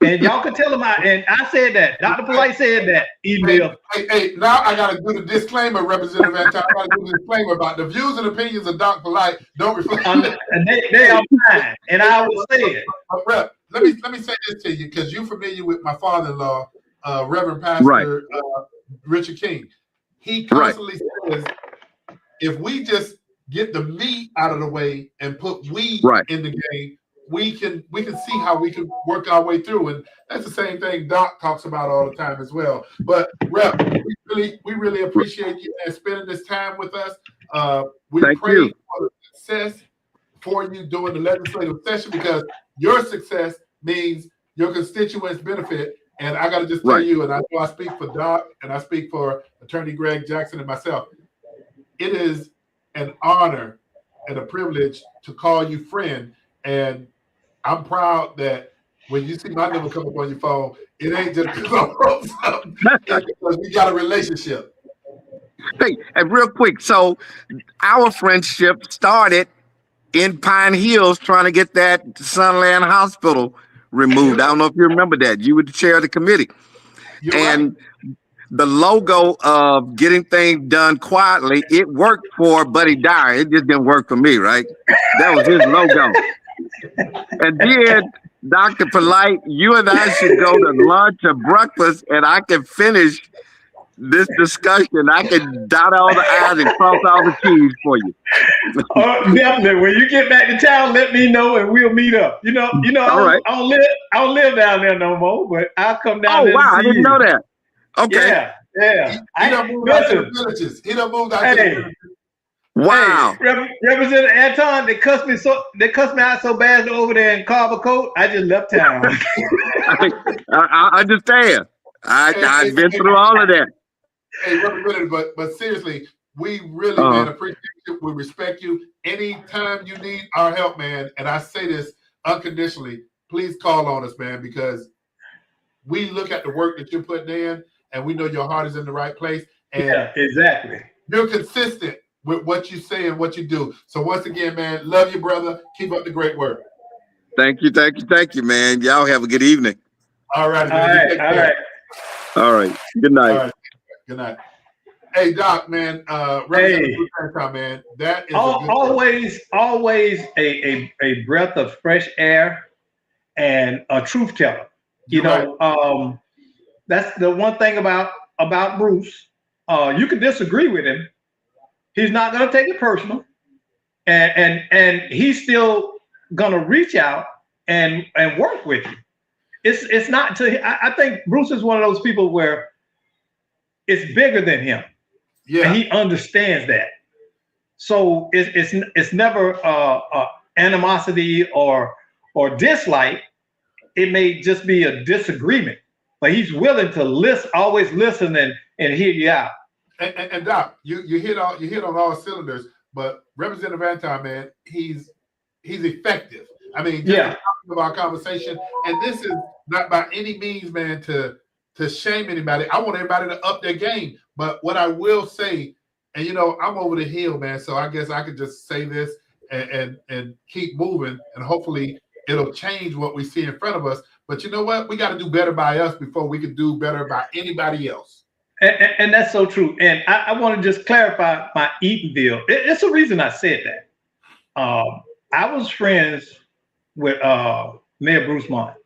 S3: And y'all can tell them and I said that. Dr. Polite said that. Edenville.
S2: Hey, now I gotta do the disclaimer, Representative Anton. I gotta do the disclaimer about the views and opinions of Dr. Polite don't reflect.
S3: And they are mine. And I will say it.
S2: Rep, let me say this to you, because you're familiar with my father-in-law, Reverend Pastor Richard King. He constantly says, if we just get the meat out of the way and put weed in the game, we can see how we can work our way through. And that's the same thing Doc talks about all the time as well. But Rep, we really appreciate you and spending this time with us. We pray for success for you during the legislative session, because your success means your constituents benefit. And I got to just tell you, and I know I speak for Doc and I speak for Attorney Greg Jackson and myself, it is an honor and a privilege to call you friend. And I'm proud that when you see my number come up on your phone, it ain't just because I wrote something, it's because we got a relationship.
S4: Hey, and real quick, so our friendship started in Pine Hills trying to get that Sunland Hospital removed. I don't know if you remember that. You were the chair of the committee. And the logo of getting things done quietly, it worked for Buddy Dyer. It just didn't work for me, right? That was his logo. And then, Dr. Polite, you and I should go to lunch or breakfast, and I can finish this discussion. I can dot all the I's and cross all the T's for you.
S3: Definitely. When you get back to town, let me know and we'll meet up. You know. I don't live down there no more, but I'll come down there.
S4: Oh wow, I didn't know that. Okay.
S3: Yeah.
S2: He done moved out to the villages. He done moved out to the villages.
S4: Wow.
S3: Hey, Representative Anton, they cussed me out so bad over there in Carver Court, I just left town.
S4: I understand. I've been through all of that.
S2: Hey, Representative, but seriously, we really man appreciate you. We respect you. Anytime you need our help, man, and I say this unconditionally, please call on us, man, because we look at the work that you're putting in, and we know your heart is in the right place. And
S3: yeah, exactly.
S2: You're consistent with what you say and what you do. So once again, man, love you, brother. Keep up the great work.
S4: Thank you, man. Y'all have a good evening.
S2: All right.
S4: All right. Good night.
S2: All right. Good night. Hey, Doc, man. Man, that is
S3: always a breath of fresh air and a truth teller. You know, that's the one thing about Bruce. You can disagree with him. He's not going to take it personal, and he's still going to reach out and work with you. It's not to. I think Bruce is one of those people where it's bigger than him. Yeah, and he understands that. So it's never animosity or dislike. It may just be a disagreement, but he's willing to always listen and hear you out.
S2: And Doc, you hit on all cylinders, but Representative Anton, man, he's effective. I mean, just of our conversation, and this is not by any means, man, to shame anybody. I want everybody to up their game. But what I will say, and you know, I'm over the hill, man, so I guess I could just say this and keep moving, and hopefully it'll change what we see in front of us. But you know what? We got to do better by us before we can do better by anybody else.
S3: And that's so true. And I want to just clarify my Edenville. It's the reason I said that. I was friends with Mayor Bruce Martin,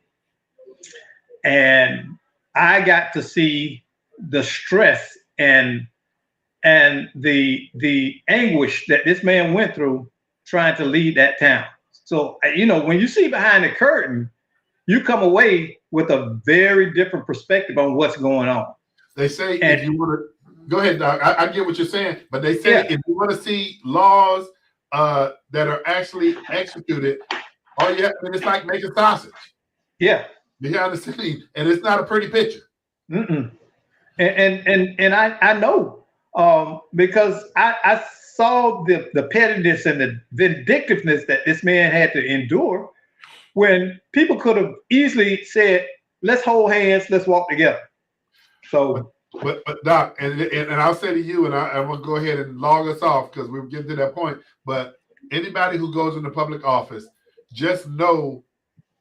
S3: and I got to see the stress and the anguish that this man went through trying to lead that town. So, you know, when you see behind the curtain, you come away with a very different perspective on what's going on.
S2: They say if you want to go ahead, Doc. I get what you're saying, but they say if you want to see laws that are actually executed, all you have to do is like make a sausage.
S3: Yeah,
S2: behind the scene, and it's not a pretty picture.
S3: And I know because I saw the pettiness and the vindictiveness that this man had to endure when people could have easily said, let's hold hands, let's walk together. So,
S2: but Doc, and I'll say to you, and I'm gonna go ahead and log us off because we're getting to that point. But anybody who goes into public office, just know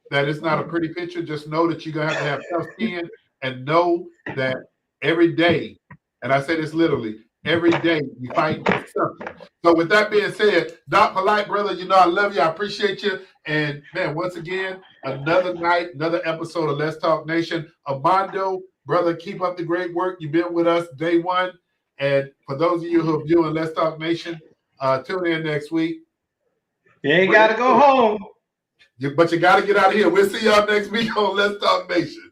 S2: that it's not a pretty picture. Just know that you're gonna have tough skin, and know that every day, and I say this literally, every day you fight something. So with that being said, Doc Polite, brother, you know I love you. I appreciate you. And man, once again, another night, another episode of Let's Talk Nation. Armando, brother, keep up the great work. You've been with us day one. And for those of you who are viewing Let's Talk Nation, tune in next week.
S3: you ain't got to go home.
S2: But you got to get out of here. We'll see y'all next week on Let's Talk Nation.